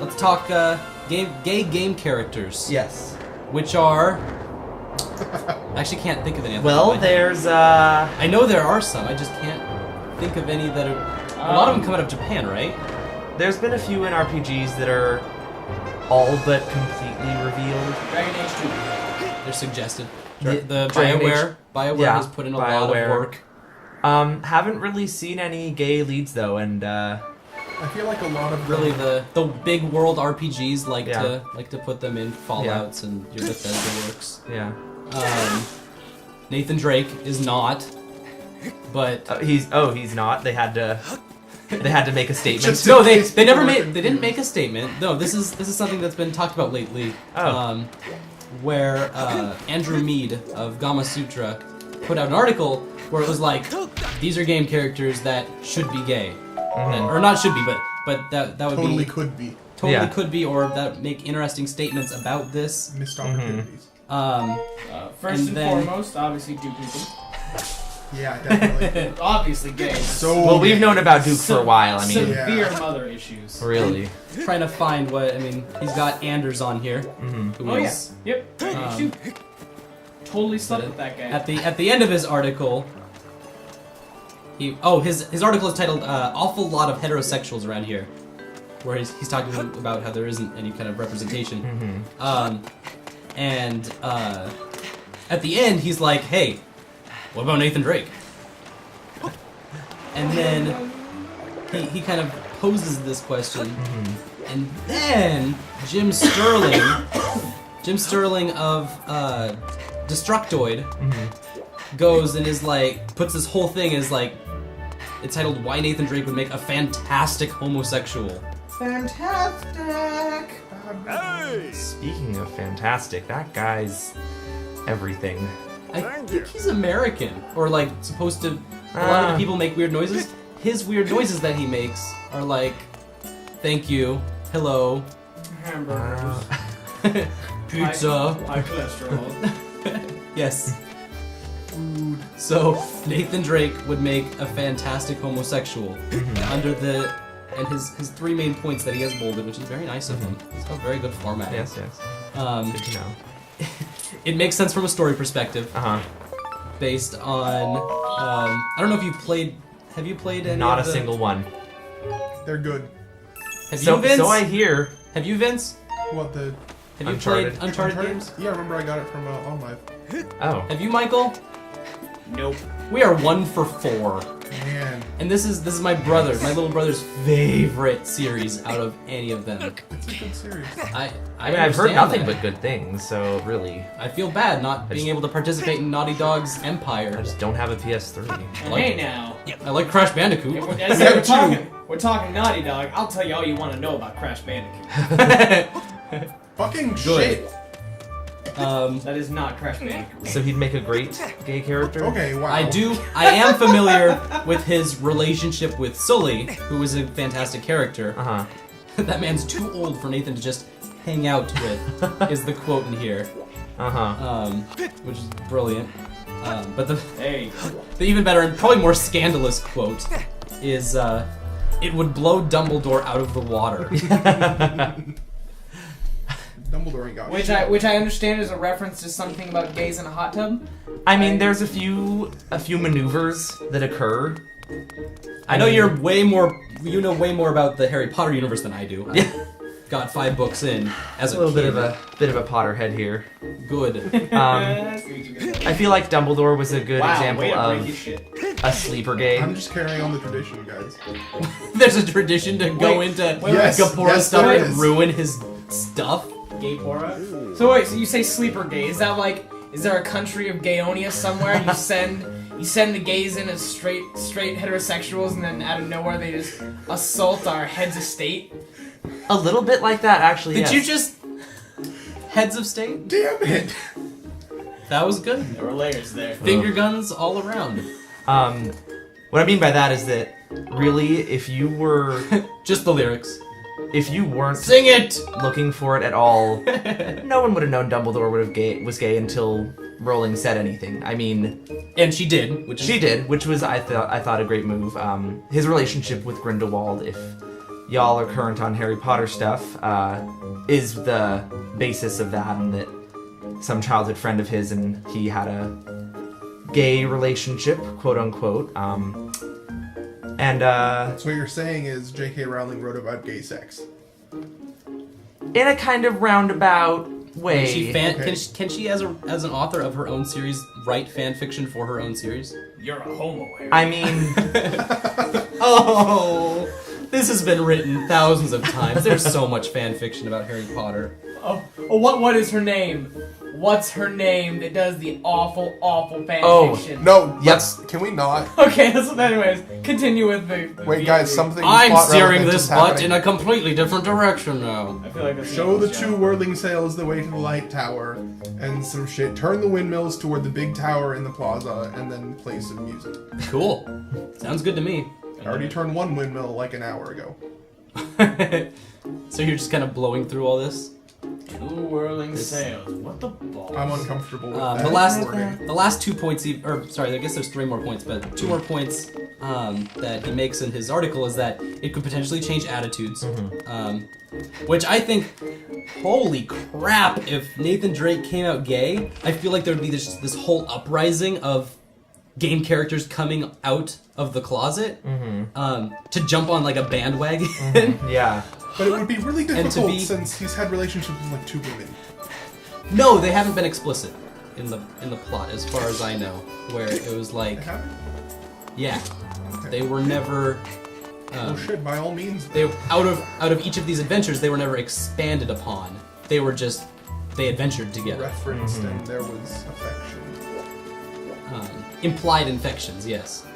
let's talk gay game characters. Yes. Which are... I actually can't think of any. Well, there's I know there are some. I just can't think of any that are. A lot of them come out of Japan, right? There's been a few in RPGs that are all but completely revealed. Dragon Age 2. They're suggested. The The Dragon BioWare yeah, has put in a lot of work. Haven't really seen any gay leads though, and I feel like a lot of Really, the big world RPGs like Yeah. to put them in Fallouts and your Bethesda works. yeah. Nathan Drake is not, but He's not. They had to make a statement. Just- no, they didn't make a statement. No, this is something that's been talked about lately. Oh. Where Andrew Mead of Gama Sutra put out an article where it was like, these are game characters that should be gay, or not should be, but that would totally be could be Yeah. could be, or that make interesting statements about this. missed opportunities. First And and then- foremost, obviously Duke Nukem. Yeah, definitely. Obviously gay. So Well, we've gay. known about Duke for a while. I mean, Severe Yeah. mother issues. really. Trying to find what I mean. He's got Anders on here. Who Oh yeah. is- Yep. Dragon Age 2. Totally slept with that guy. At the end of his article, his article is titled "Awful Lot of Heterosexuals Around Here," where he's talking about how there isn't any kind of representation. And at the end, he's like, "Hey, what about Nathan Drake?" And then he kind of poses this question, and then Jim Sterling of Destructoid goes and is like, puts this whole thing as like, it's titled "Why Nathan Drake Would Make a Fantastic Homosexual." Fantastic. Speaking of fantastic, that guy's everything. I think he's American, or like supposed to. A lot of the people make weird noises. His weird noises that he makes are like, "Thank you, hello, Hamburgers. pizza." High cholesterol. Yes. So Nathan Drake would make a fantastic homosexual under the and his three main points that he has bolded, which is very nice of him. It's got very good format. Yes. Good to know. It makes sense from a story perspective, based on I don't know if you played. Have you played any? Not of a the, single one. They're good. Have So, you, Vince? so I hear. Have you, Vince? What the? Have you Uncharted. played Uncharted games? Yeah, I remember I got it from OnLive. Oh. Have you, Michael? Nope. We are 1 for 4. Man, And this is my little brother's favorite series out of any of them. it's a good series. I mean, I've heard understand nothing that. but good things, so really, I feel bad not being able to participate in Naughty Dog's I empire. just don't have a PS3. Like- Hey now. I like Crash Bandicoot. If we're talking Naughty Dog, I'll tell you all you want to know about Crash Bandicoot. Fucking Good. shit. That is not Crash Bandicoot. So he'd make a great gay character. Okay, wow. I am familiar with his relationship with Sully, who is a fantastic character. That man's too old for Nathan to just hang out with, is the quote in here. Which is brilliant. But the even better and probably more scandalous quote is, "It would blow Dumbledore out of the water." Dumbledore ain't got Which shit. I understand is a reference to something about gays in a hot tub. I mean, there's a few maneuvers that occur. I know you know way more about the Harry Potter universe than I do. I got 5 books in as a little kid. bit of a Potterhead here. Good. I feel like Dumbledore was a good example way to break of your shit. a sleeper gay. I'm just carrying on the tradition, guys. There's a tradition to go into Yes, Gapora's yes, stuff there and is. ruin his stuff. Gay Pora. So wait, so you say sleeper gay? Is that like, is there a country of Gayonia somewhere? You send the gays in as straight heterosexuals, and then out of nowhere they just assault our heads of state. A little bit like that, actually. Did yes. you just heads of state? Damn it! That was good. There were layers there. Finger guns all around. What I mean by that is that really, if you were, Just the lyrics. if you weren't Sing it. looking for it at all, no one would have known Dumbledore was gay until Rowling said anything. I mean, And she did, which is she did, which was I thought a great move. His relationship with Grindelwald, if y'all are current on Harry Potter stuff, is the basis of that, and that some childhood friend of his and he had a gay relationship, quote unquote. So what you're saying is J.K. Rowling wrote about gay sex. In a kind of roundabout way. Can she as an author of her own series write fan fiction for her own series? You're a homo. Harry. I mean, Oh, this has been written thousands of times. There's so much fan fiction about Harry Potter. What is her name? What's her name that does the awful fan fiction? No, Yes. can we not? Okay, anyways, continue with the Wait, guys, something I'm plot steering relevant this is butt happening. in a completely different direction now. I feel like that's Show the two whirling sails the way to the light tower, and some shit. Turn the windmills toward the big tower in the plaza, and then play some music. Cool. Sounds good to me. I already turned one windmill like an hour ago. So you're just kind of blowing through all this? Two whirling sails. What the balls? I'm uncomfortable with that. The wording. last 2 points, or sorry, I guess there's 3 more points, but 2 more points that he makes in his article is that it could potentially change attitudes. Which I think, holy crap, if Nathan Drake came out gay, I feel like there would be this whole uprising of game characters coming out of the closet to jump on like a bandwagon. yeah. But it would be really to difficult be- since he's had relationships with like 2 women. No, they haven't been explicit in the plot, as far as I know. Where it was like, They haven't? yeah, they were never. Oh shit! By all means. They out of each of these adventures, they were never expanded upon. They were just they adventured together. Referenced, and there was affection. Implied infections, yes.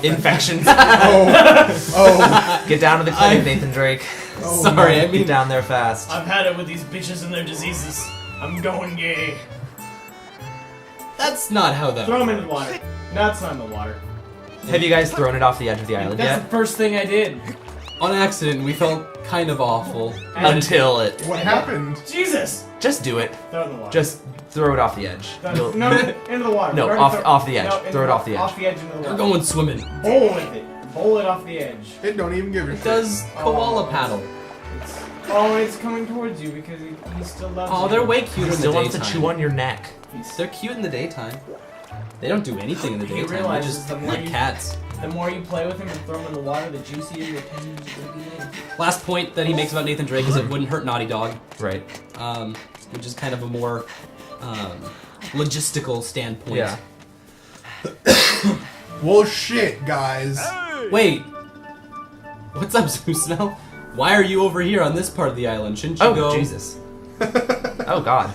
Infections. Oh, Get down to the clinic, Nathan Drake. oh Sorry, no. I mean Get down there fast. I've had it with these bitches and their diseases. I'm going gay. that's not how that. Throw them into the water. That's not in the water. Have you guys thrown it off the edge of the island That's yet? the first thing I did. On accident, we felt kind of awful. Until it. What happened? Jesus! Just do it. Throw it in the water. Just throw it off the edge. No, into the water. No, We're off- already off the edge. into Throw it off the edge. Off the edge into the water. We're going swimming. Bowl with it. Bowl it off the edge. It don't even give a It shit. does koala paddle. It's coming towards you because he still loves you. Oh, they're way cute He in the still wants to daytime. chew on your neck. They're cute in the daytime. They don't do anything in the He daytime. They're realizes just the more like you- cats. The more you play with him and throw him in the water, the juicier your tendons will be. Last point that he makes about Nathan Drake is it wouldn't hurt Naughty Dog, Right. which is kind of a more logistical standpoint. Yeah. Well, shit, guys. Wait, what's up, Zoosmell? Why are you over here on this part of the island? Shouldn't you go? Oh, Jesus. Oh, God.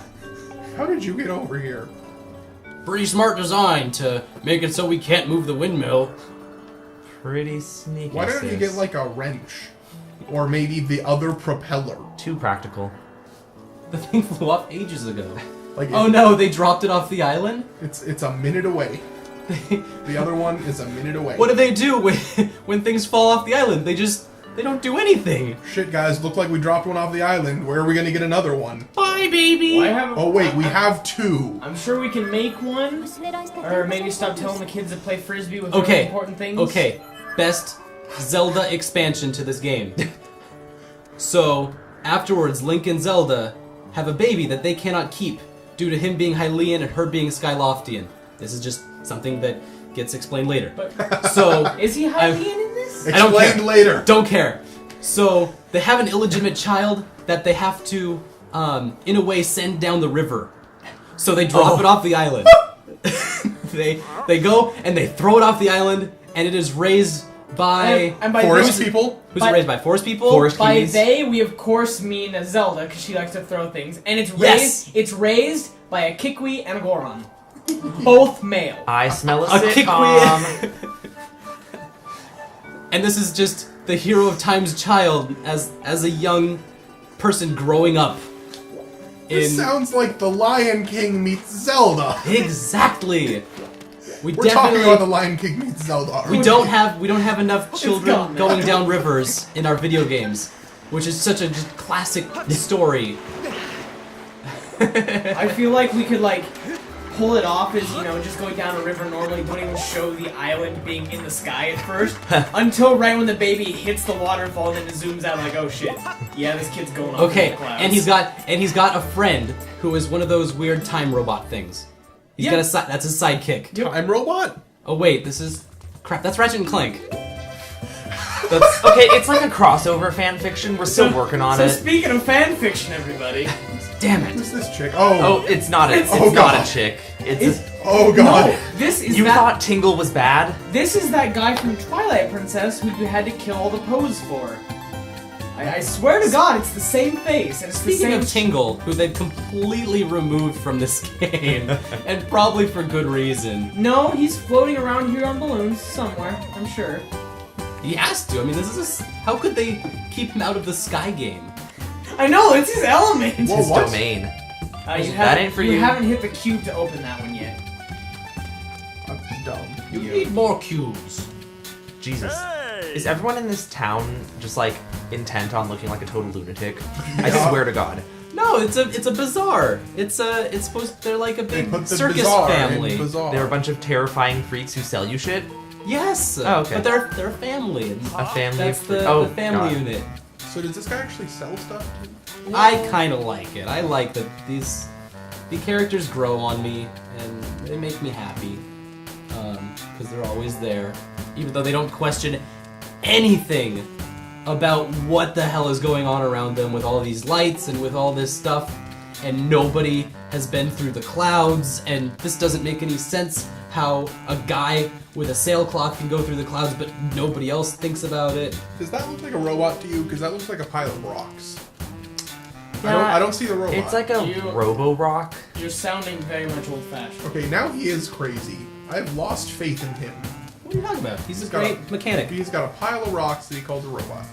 How did you get over here? Pretty smart design to make it so we can't move the windmill. Pretty sneaky. Why don't you get like a wrench? Or maybe the other propeller? Too practical. The thing flew off ages ago. Like Oh no, they dropped it off the island? It's a minute away. The other one is a minute away. What do they do when things fall off the island? They don't do anything. Shit, guys, look like we dropped one off the island. Where are we gonna get another one? Bye, baby! Oh wait, we have 2. I'm sure we can make one, or maybe stop telling the kids to play frisbee with Okay. really important things. Okay, best Zelda expansion to this game. So, afterwards, Link and Zelda have a baby that they cannot keep due to him being Hylian and her being Skyloftian. This is just something that gets explained later. But So, is he Hylian in this? I don't Explained care. later. Don't care. So, they have an illegitimate child that they have to, in a way, send down the river. So they drop it off the island. They go and they throw it off the island, and it is raised by... And by Forest they, people? Who's by- it raised by? Forest people? Forest by Kiwis. they, we of course mean Zelda because she likes to throw things, and it's Yes. raised. It's raised by a Kikwi and a Goron, both male. I smell a A sitcom. And this is just the hero of time's child as a young person growing up. This sounds like The Lion King meets Zelda. Exactly. We're talking definitely about The Lion King meets Zelda. aren't we don't have enough children gone, man. going down rivers in our video games, which is such a just classic story. I feel like we could pull it off as, you know, just going down a river normally, don't even show the island being in the sky at first, until right when the baby hits the waterfall and then it zooms out like, oh shit, yeah, this kid's going off in the clouds. and he's got a friend who is one of those weird time robot things. He's got that's his sidekick. Time robot? Oh wait, this is crap. That's Ratchet and Clank. That's okay. It's like a crossover fan fiction. We're still working on So it. speaking of fan fiction, everybody. Damn it. Who's this chick? Oh, it's not a. It's oh, not God. a chick. Oh god. No, this is You that. thought Tingle was bad? This is that guy from Twilight Princess who you had to kill all the pose for. I swear to God, it's the same face, and it's Speaking the of same. Tingle, who they've completely removed from this game, and probably for good reason. No, he's floating around here on balloons somewhere. I'm sure. He has to. I mean, this is how could they keep him out of the Sky game? I know it's his element. Whoa, His what? domain. You That ain't for you. You haven't hit the cube to open that one yet. I'm dumb. You need more cubes. Jesus. Is everyone in this town just like intent on looking like a total lunatic? I swear to God. No, it's a bazaar. It's supposed they're like a They big put the circus bazaar family. in bazaar. They're a bunch of terrifying freaks who sell you shit. Yes. Oh, okay. But they're a family. And A family. that's of the family God. unit. So does this guy actually sell stuff? I kind of like it. I like that the characters grow on me and they make me happy because they're always there, even though they don't question anything about what the hell is going on around them with all these lights and with all this stuff, and nobody has been through the clouds, and this doesn't make any sense how a guy with a sailcloth can go through the clouds but nobody else thinks about it. Does that look like a robot to you? Because that looks like a pile of rocks. Yeah, I don't see the robot. It's like a You- Robo-Rock. You're sounding very much old-fashioned. Okay, now he is crazy. I've lost faith in him. What are you talking about? He's a got great mechanic. He's got a pile of rocks that he calls a robot.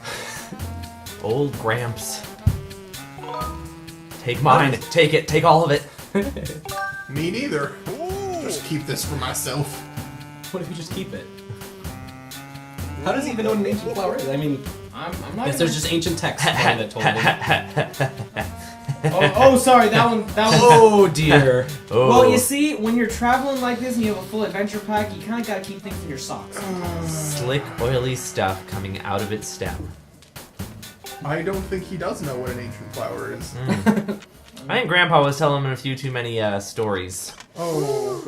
Old Gramps. Take mine. Take it. Take all of it. Me neither. Just keep this for myself. What if you just keep it? How does he even know what an ancient flower is? I mean, I'm not. I guess Gonna... there's just ancient texts that told me. Oh, sorry. That one. Oh dear. Oh. Well, you see, when you're traveling like this and you have a full adventure pack, you kind of gotta keep things in your socks. Slick, oily stuff coming out of its stem. I don't think he does know what an ancient flower is. I think Grandpa was telling him a few too many stories. Oh,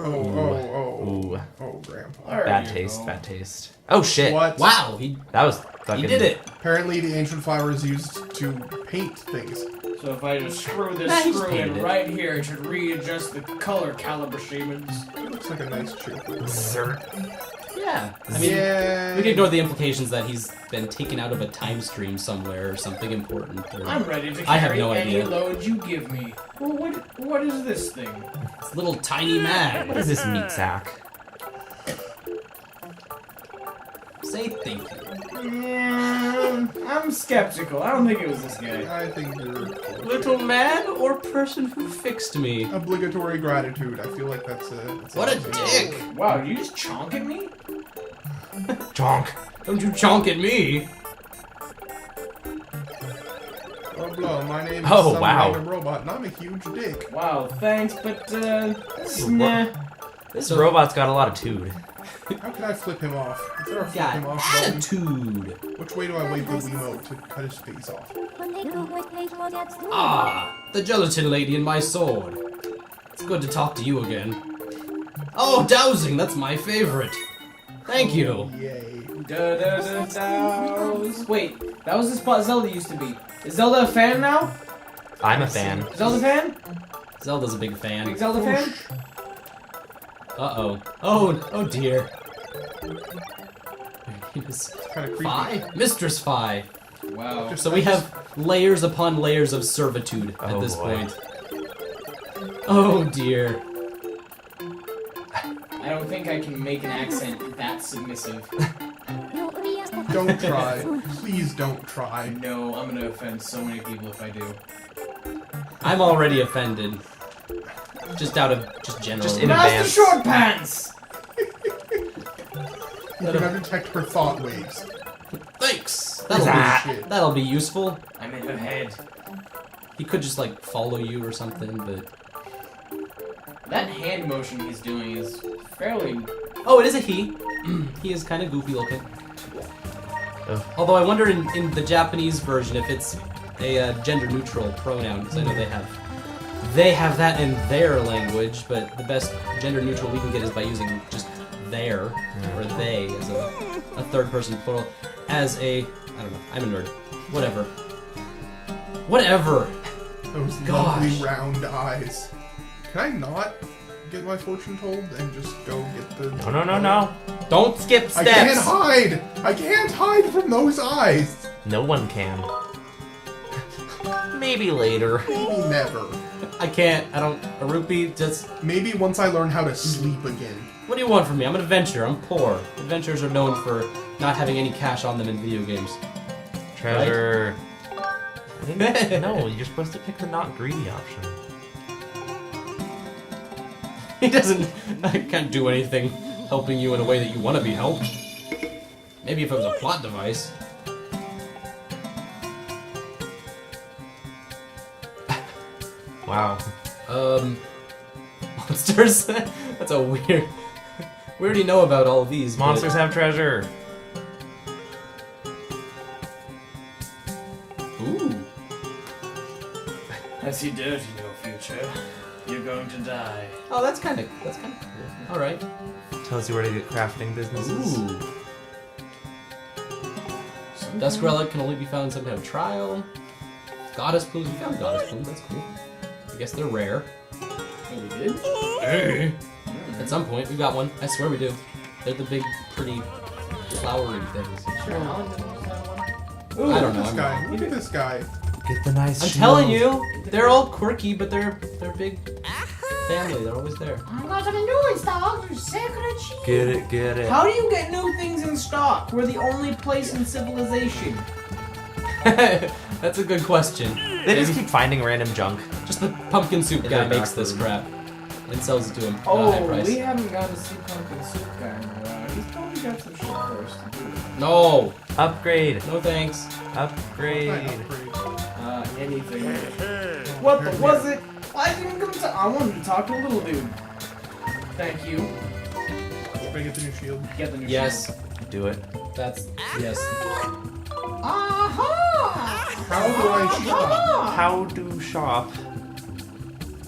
Ooh. Grandpa. There Bad you taste, go. bad taste. Oh shit. What? Wow, he That was fucking... did it. Apparently the ancient flower is used to paint things. So if I just screw this Nah, he's screw painted in it. right here, it should readjust the color calibrations. It looks like a nice cheerful. Yeah. I mean, Yeah. we can ignore the implications that he's been taken out of a time stream somewhere or something important. Or I'm ready to I have carry no any idea. load you give me. Well, what is this thing? this little tiny man. What is this meat sack? Say thank you. I'm skeptical. I don't think it was this guy. I think you're Little man or person who fixed me? obligatory gratitude. I feel like that's a. What a dick! Wow, did you just chonk at me? Jonk. Don't you chonk at me! Oh, blah, my name is Oh, some wow. random robot, and I'm a huge dick. Wow, thanks, but nah. This robot's got a lot of tood. How can I flip him off? Is there a flip Got him off button? attitude. Which way do I wave the Wiimote to cut his face off? Ah, the gelatin lady and my sword. It's good to talk to you again. Oh, dowsing, that's my favorite. Thank you. Yay. Da-da-da-dows. Wait, that was the spot Zelda used to be. Is Zelda a fan now? I'm a fan. Zelda fan? Zelda's a big fan. Big Zelda fan? Uh-oh. Oh dear. He was Kind of creepy. Fi? Mistress Fi. Wow. So we have layers upon layers of servitude at Oh, this boy. point. Oh dear. I don't think I can make an accent that submissive. Don't try. Please don't try. No, I'm gonna offend so many people if I do. I'm already offended. Just out of general. Just in Master advance. Short Pants! You can now detect her thought waves. Thanks. Shit. That'll be useful. I'm in her head. He could just like follow you or something, but That hand motion he's doing is fairly... Oh, it is a he. He is kind of goofy looking. Ugh. Although I wonder in the Japanese version if it's a gender-neutral pronoun, because I know they have that in their language, but the best gender-neutral we can get is by using just their, or they, as a third-person plural, as a... I don't know, I'm a nerd. Whatever. Those Gosh. lovely round eyes. Can I not get my fortune told and just go get the... No. Don't skip I steps! can't hide! I can't hide from those eyes! No one can. Maybe later. Maybe never. I can't. I don't... A rupee, just... Maybe once I learn how to sleep again. What do you want from me? I'm an adventurer. I'm poor. Adventurers are known for not having any cash on them in video games. Treasure. No, you're supposed to pick the not greedy option. He doesn't... I can't do anything helping you in a way that you want to be helped. Maybe if it was a plot device. Wow. Monsters? That's a weird... We already know about all of these. but- Monsters have treasure. Ooh. As you do to your future, you're going to die. Oh, that's kind of cool. All right. Tells you where to get crafting businesses. Ooh. Dusk relic can only be found in some kind of trial. Goddess plumes. We found goddess plumes. That's cool. I guess they're rare. Oh, we did? Hey. At some point, we got one. I swear we do. They're the big, pretty, flowery things. Sure. Ooh, I don't know, This I'm guy. wrong. Look at this guy. Get the nice I'm shield. telling you, they're all quirky, but they're big family. They're always there. I got some new stock for secret cheese. Get it. How do you get new things in stock? We're the only place in civilization. That's a good question. They just keep finding random junk. Just the pumpkin soup In guy their makes this crap and sells it to him. Oh, high price. we haven't gotten to see Pumpkin Soup Guy in a while. He's probably got some shit for us to do. No, Upgrade. no thanks. Upgrade. Anything. What the, was it? I didn't come to. I wanted to talk to a little dude. Thank you. Should I get the new shield? Get the new Yes, shield. Do it. that's yes. Aha! How do I shop? How to shop.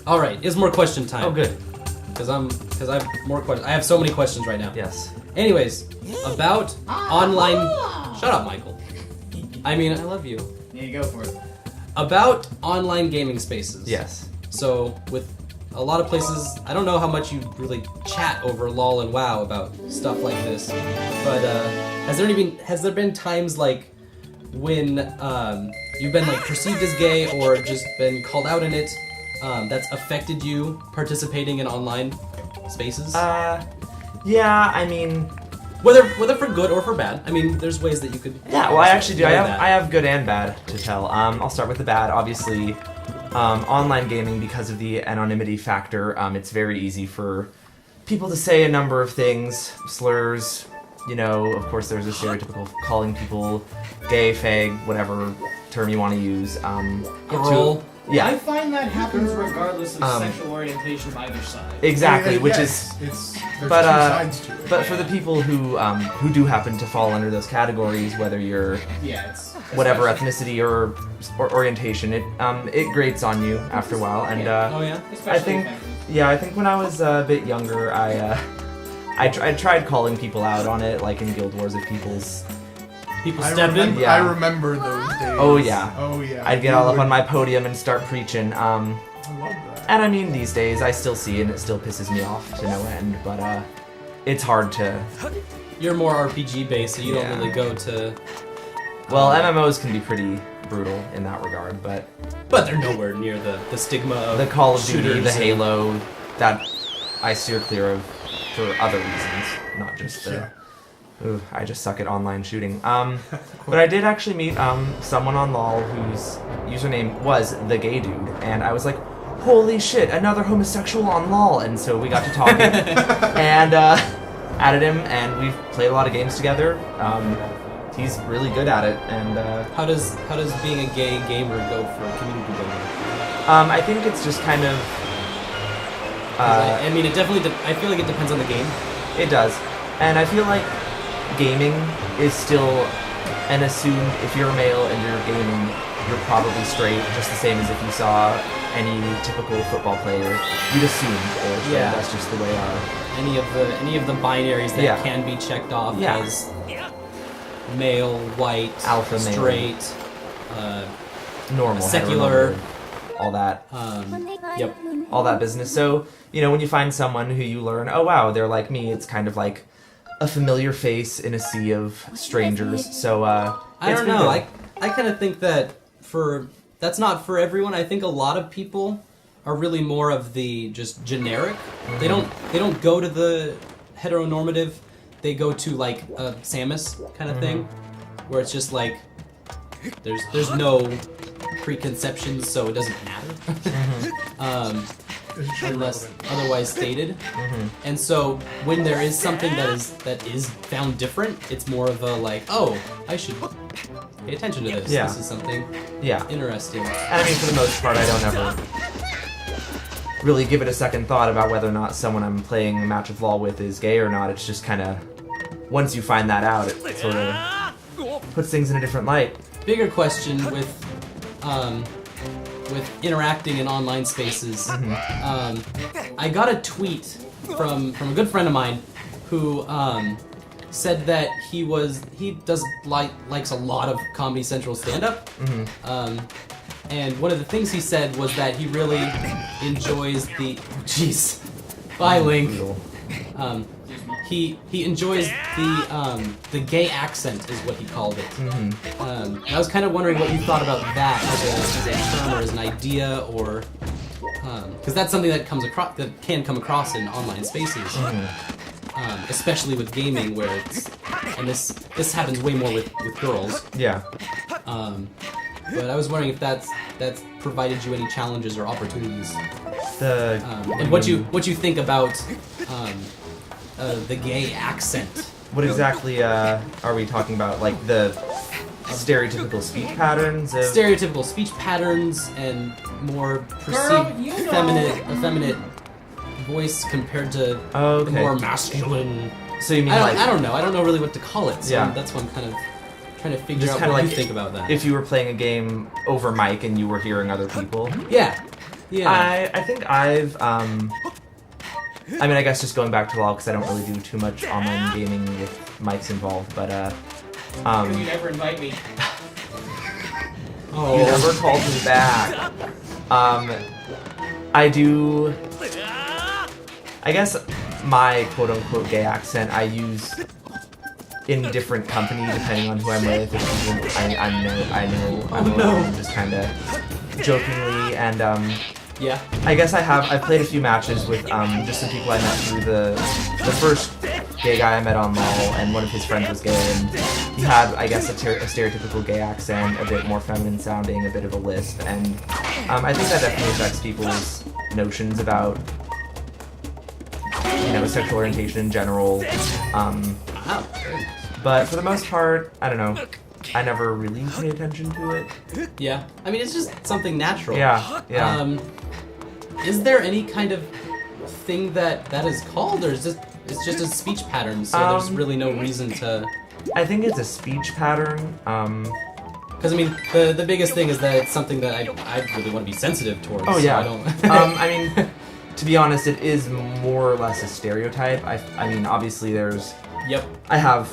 All right, it's more question time. Oh, good. Because I have more questions. I have so many questions right now. Yes. Anyways, about online. Shut up, Michael. I mean, I love you. Yeah, you go for it. About online gaming spaces. Yes. So with a lot of places, I don't know how much you really chat over LOL and WoW about stuff like this, but has there been times like when you've been like perceived as gay or just been called out in it that's affected you participating in online spaces? Yeah, I mean... Whether for good or for bad. I mean, there's ways that you could... Yeah, well, I actually do. I avoid that. have good and bad to tell. I'll start with the bad. Obviously, online gaming, because of the anonymity factor, it's very easy for people to say a number of things, slurs. You know, of course, there's a stereotypical calling people gay, fag, whatever term you want to use. Girl. Yeah. I find that happens regardless of Um, sexual orientation of either side. Exactly, which yes, is... there's but, two sides to it. But for the people who do happen to fall under those categories, whether you're Yeah, it's whatever especially- ethnicity or orientation, it grates on you after a while. And Oh yeah? especially I think- offensive. yeah, I think when I was a bit younger, I tried calling people out on it, like in Guild Wars, if people's... People I step in. remember, Yeah. I remember those days. Oh, yeah. Oh yeah. I'd get all up on my podium and start preaching. I love that. And I mean, these days, I still see it and it still pisses me off to no end, but it's hard to... You're more RPG based, so you Yeah. don't really go to... Well, MMOs can be pretty brutal in that regard, but But they're nowhere near the stigma of the Call of Duty, shooters the and- Halo, that I steer clear of for other reasons, not just the... Yeah. Ooh, I just suck at online shooting. But I did actually meet someone on LoL whose username was the gay dude, and I was like, holy shit, another homosexual on LoL, and so we got to talking, and added him, and we've played a lot of games together. He's really good at it, and How does being a gay gamer go for community building? I think it's just kind of I mean, it definitely. I feel like it depends on the game. It does. And I feel like gaming is still an assumed, if you're a male and you're gaming, you're probably straight, just the same as if you saw any typical football player. You'd assume they're straight. Yeah. That's just the way our... Any of the binaries that can be checked off as male, white, alpha straight, normal, secular, all that. Yep. All that business. So, when you find someone who you learn, oh wow, they're like me, it's kind of like a familiar face in a sea of strangers. So, I don't know. I kind of think that that's not for everyone. I think a lot of people are really more of the just generic. Mm-hmm. They don't go to the heteronormative. They go to like a Samus kind of thing, where it's just like there's no preconceptions, so it doesn't matter. Unless otherwise stated. And so when there is something that is found different, it's more of a like, oh, I should pay attention to this. Yeah. This is something interesting. And I mean, for the most part, I don't ever really give it a second thought about whether or not someone I'm playing a match of LoL with is gay or not. It's just kind of, once you find that out, it sort of puts things in a different light. Bigger question with interacting in online spaces. I got a tweet from a good friend of mine who said that he likes a lot of Comedy Central stand-up. And one of the things he said was that he really enjoys the... Jeez. Bye, Link. He enjoys the gay accent, is what he called it. I was kind of wondering what you thought about that as a term or as an idea, or because that's something that can come across in online spaces, especially with gaming, where it's this happens way more with girls. Yeah. But I was wondering if that's provided you any challenges or opportunities, and what you think about the gay accent. What exactly are we talking about? Like the stereotypical speech patterns? Stereotypical speech patterns and more perceived effeminate voice compared to the more masculine. So you mean I don't know. I don't know really what to call it. So Yeah. that's why I'm kind of trying to figure just out kind what of you think about that. if you were playing a game over mic and you were hearing other people. Yeah. I think I've I mean, I guess just going back to LoL, because I don't really do too much online gaming with mics involved, but You never invite me. Oh. you never called me back. I do. I guess my quote-unquote gay accent I use in different company depending on who I'm with. If I know I'm just kind of jokingly and Yeah. I guess I've played a few matches with just some people I met through the first gay guy I met on LoL, and one of his friends was gay, and he had, I guess, a stereotypical gay accent, a bit more feminine sounding, a bit of a lisp, and I think that definitely affects people's notions about sexual orientation in general. But for the most part, I don't know. I never really paid attention to it. Yeah. I mean, it's just something natural. Yeah. Is there any kind of thing that is called, or is it's just a speech pattern? So there's really no reason to. I think it's a speech pattern. Because I mean, the biggest thing is that it's something that I really want to be sensitive towards. Oh yeah. So I don't. I mean, to be honest, it is more or less a stereotype. I mean, obviously there's. Yep. I have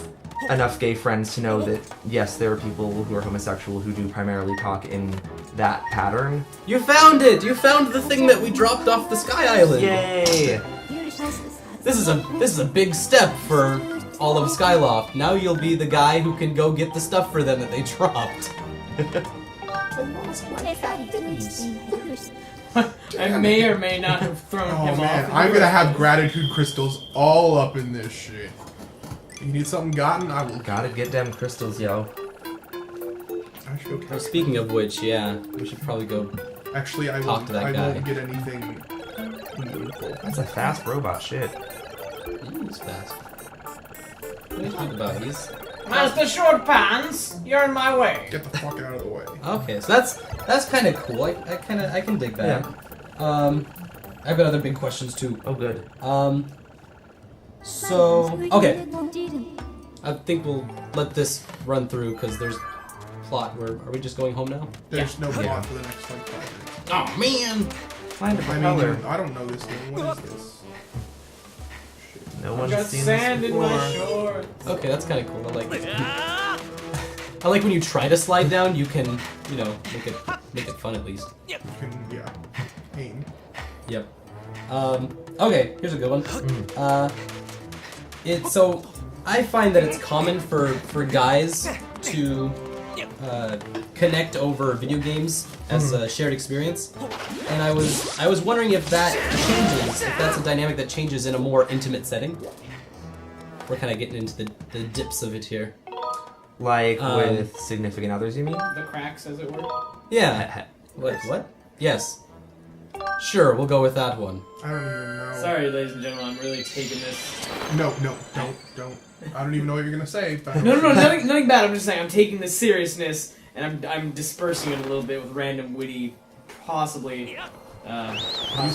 enough gay friends to know that yes, there are people who are homosexual who do primarily talk in that pattern. You found it! You found the thing that we dropped off the Sky Island. Yay! This is a big step for all of Skyloft. Now you'll be the guy who can go get the stuff for them that they dropped. I may or may not have thrown Oh him man, off. I'm gonna have gratitude crystals all up in this shit. You need something gotten? I will. Gotta get them crystals, yo. I should go Well, catch. speaking of which, yeah, we should probably go. Actually, I Talk won't. to that I guy. won't get anything meaningful. That's a fast robot shit. He's fast. What are you talking about? He's Master Short Pants, you're in my way. Get the fuck out of the way. okay. So that's kind of cool. I can dig that. I've got other big questions too. Oh, good. So okay, I think we'll let this run through because there's plot. Are we just going home now? There's no plot Yeah. for the next like 5 minutes. Oh man! Find a I propeller. mean, I don't know this game. What is this? No I've one's got seen sand this in before. my shorts. Okay, that's kind of cool. I like. I like when you try to slide down, you can, make it fun at least. You can, aim. Yep. Okay, here's a good one. So I find that it's common for guys to connect over video games as a shared experience, and I was wondering if that changes, if that's a dynamic that changes in a more intimate setting. We're kind of getting into the dips of it here. Like with significant others, you mean? The cracks, as it were. Yeah. What? Yes. Sure, we'll go with that one. I don't even know. Sorry, ladies and gentlemen, I'm really taking this. No, don't. I don't even know what you're gonna say. But No, nothing bad. I'm just saying I'm taking this seriousness and I'm dispersing it a little bit with random, witty, possibly inappropriate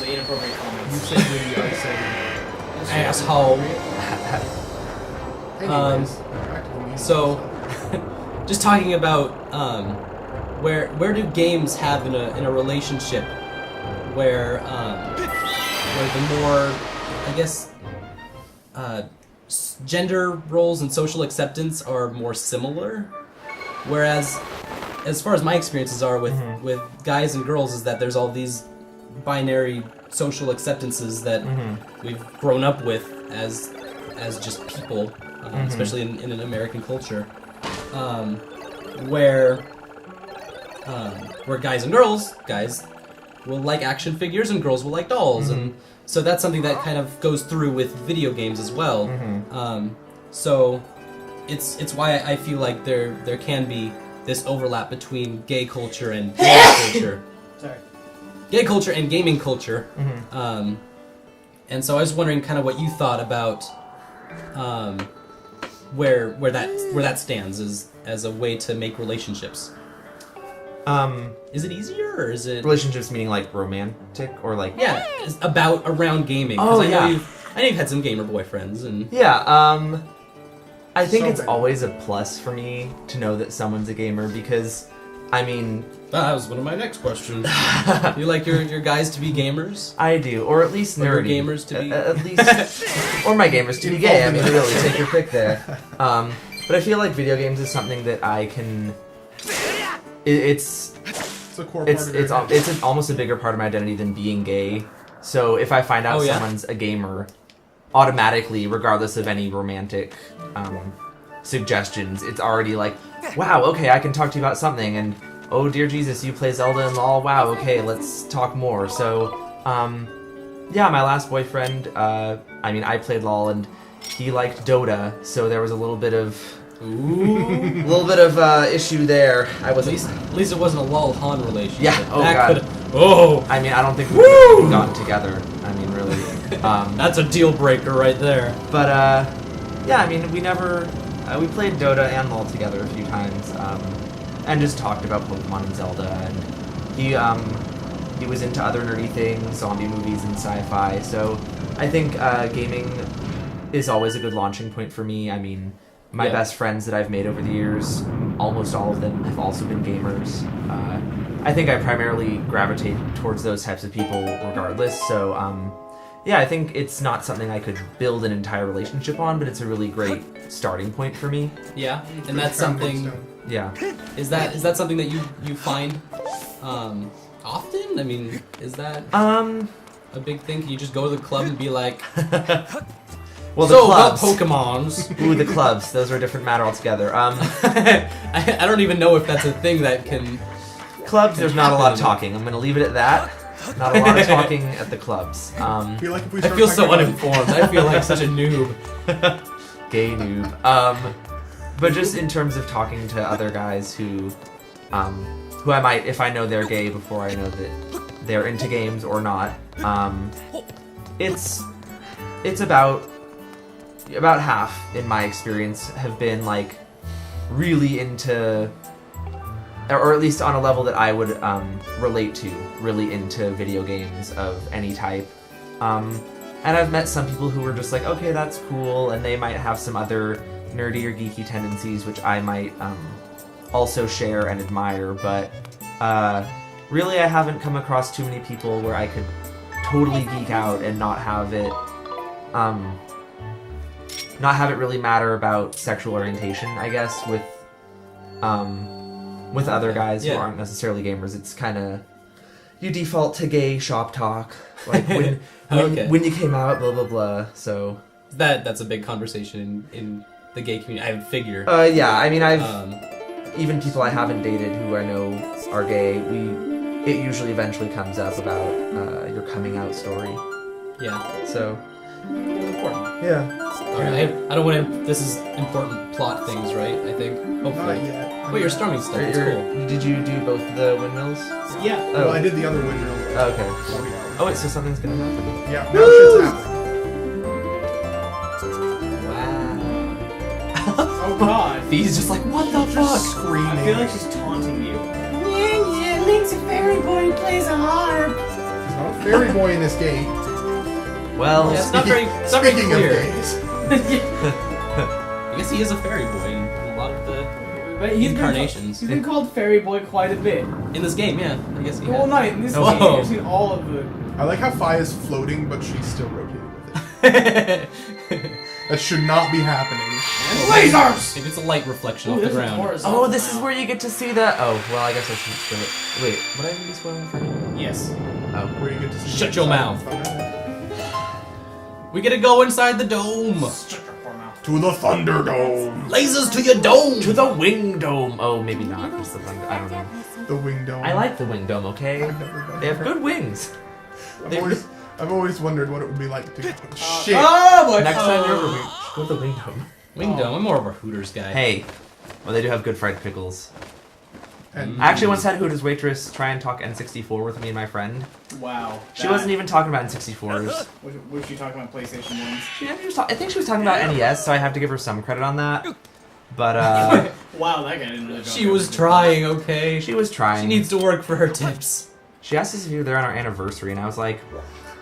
You comments. said witty, I said. Asshole. Anyways, back to the meeting. So, just talking about where do games have in a relationship where the more, I guess, gender roles and social acceptance are more similar, whereas as far as my experiences are with guys and girls is that there's all these binary social acceptances that we've grown up with as just people, especially in an American culture, where guys and girls, guys will like action figures and girls will like dolls, and so that's something that kind of goes through with video games as well. So it's why I feel like there can be this overlap between gay culture and gaming culture. Sorry. Gay culture and gaming culture. And so I was wondering kind of what you thought about where that stands as a way to make relationships. Is it easier or is it Relationships meaning like romantic or like it's around gaming? 'Cause I know you've had some gamer boyfriends and I think So it's many. always a plus for me to know that someone's a gamer because, I mean, that was one of my next questions. You like your guys to be gamers? I do, or at least Or your nerdy. gamers to be- At least, or my gamers to be gay. I mean, really, take your pick there. But I feel like video games is something that I can. It's It's a core part of your it's almost a bigger part of my identity than being gay. So if I find out Oh, yeah? someone's a gamer, automatically, regardless of any romantic suggestions, it's already like, wow, okay, I can talk to you about something, and oh dear Jesus, you play Zelda and LOL, wow, okay, let's talk more. So, yeah, my last boyfriend, I mean, I played LOL and he liked Dota, so there was a little bit of issue there. I At wasn't. least it wasn't a Lol Han relationship. Yeah, oh, That God. could've- Oh, I mean, I don't think we would have gotten together. I mean, really. that's a deal breaker right there. But yeah, I mean, we never we played Dota and LoL together a few times, and just talked about Pokemon and Zelda. And he was into other nerdy things, zombie movies and sci-fi. So I think gaming is always a good launching point for me. I mean, my best friends that I've made over the years, almost all of them have also been gamers. I think I primarily gravitate towards those types of people regardless. So yeah, I think it's not something I could build an entire relationship on, but it's a really great starting point for me. Yeah, and that's something. Yeah. Is that something that you find often? I mean, is that a big thing? Can you just go to the club and be like, Well, so the clubs. about Pokemons? Ooh, the clubs. Those are a different matter altogether. I don't even know if that's a thing that can. Clubs, there's not a lot of talking. I'm going to leave it at that. Not a lot of talking at the clubs. I feel like if we I start feel so talking about- uninformed. I feel like such a noob. Gay noob. But just in terms of talking to other guys who I might, if I know they're gay before I know that they're into games or not, it's about half in my experience have been like really into or at least on a level that I would relate to, really into video games of any type. And I've met some people who are just like, okay, that's cool, and they might have some other nerdy or geeky tendencies, which I might also share and admire, but really I haven't come across too many people where I could totally geek out and not have it really matter about sexual orientation, I guess, with other guys who aren't necessarily gamers. It's kind of, you default to gay shop talk, like when you came out, blah blah blah. So that's a big conversation in the gay community. I figure. Yeah, I mean, I've even people I haven't dated who I know are gay. It usually eventually comes up about your coming out story. Yeah. So important. yeah. Alright, I don't want to. This is important plot things, right? I think. Hopefully. Not yet. Wait, you're storming stuff. It's cool. Did you do both the windmills? Yeah. Oh. Well, I did the other windmill. Oh, okay. 40 hours. Oh wait, so something's gonna happen. Yeah, now shit's happening. Wow. Oh god. He's just like, what the fuck? Just screaming. I feel like she's taunting you. Yeah, Link's a fairy boy who plays a harp. There's not a fairy boy in this game. Well, Yeah, it's not very Speaking of clear. gays. I guess he is a fairy boy in a lot of the But he's incarnations. He's been called Fairy Boy quite a bit. In this game, yeah. I guess he Well, has. not in this Whoa. game. I've seen all of the. I like how Faya's floating, but she's still rotating with it. That should not be happening. Lasers! Maybe it's a light reflection Ooh, off the this is ground. horizontal oh, this is now. where you get to see the. Oh, well, I guess I shouldn't spoil it. Wait, would I even be spoiling for you? Yes. Oh, Where you get to see Shut the your inside mouth. of Thunder. We get to go inside the dome. To the Thunderdome. Lasers to your dome. to the wing dome. Oh, maybe not. Just the thunder. I don't know. The wing dome. I like the wing dome. Okay, I've never been they have there. good wings. I've always wondered what it would be like to go. Shit. Oh boy! Next time you're over, go with the wing dome. Wing dome. I'm more of a Hooters guy. Hey, well, they do have good fried pickles. And I actually once had Hooters waitress try and talk N64 with me and my friend. Wow. She wasn't even talking about N64s. Was she talking about PlayStation ones? I think she was talking about NES, so I have to give her some credit on that. But Wow, that guy didn't really. She was trying, okay? she was trying. She needs to work for her tips. She asked us if we were there on our anniversary, and I was like,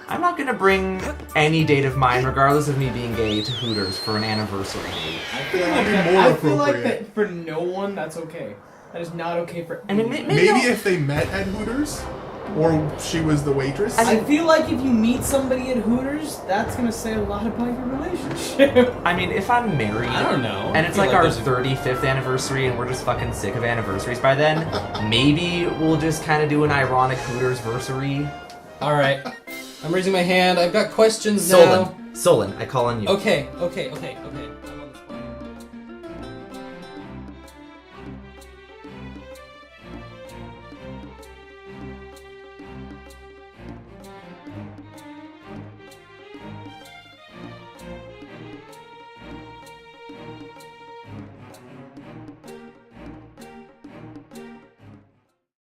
I'm not gonna bring any date of mine, regardless of me being gay, to Hooters for an anniversary date. I feel That'd like, be more I feel like appropriate. that for no one, that's okay. That is not okay for I mean, anyone. maybe maybe if they met at Hooters, or she was the waitress. I feel like if you meet somebody at Hooters, that's gonna say a lot about your relationship. I mean, if I'm married, I don't know. and it's I like feel our there's a- 35th anniversary, and we're just fucking sick of anniversaries by then, maybe we'll just kind of do an ironic Hooters-versary. Alright. I'm raising my hand. I've got questions now. Solon, I call on you. Okay.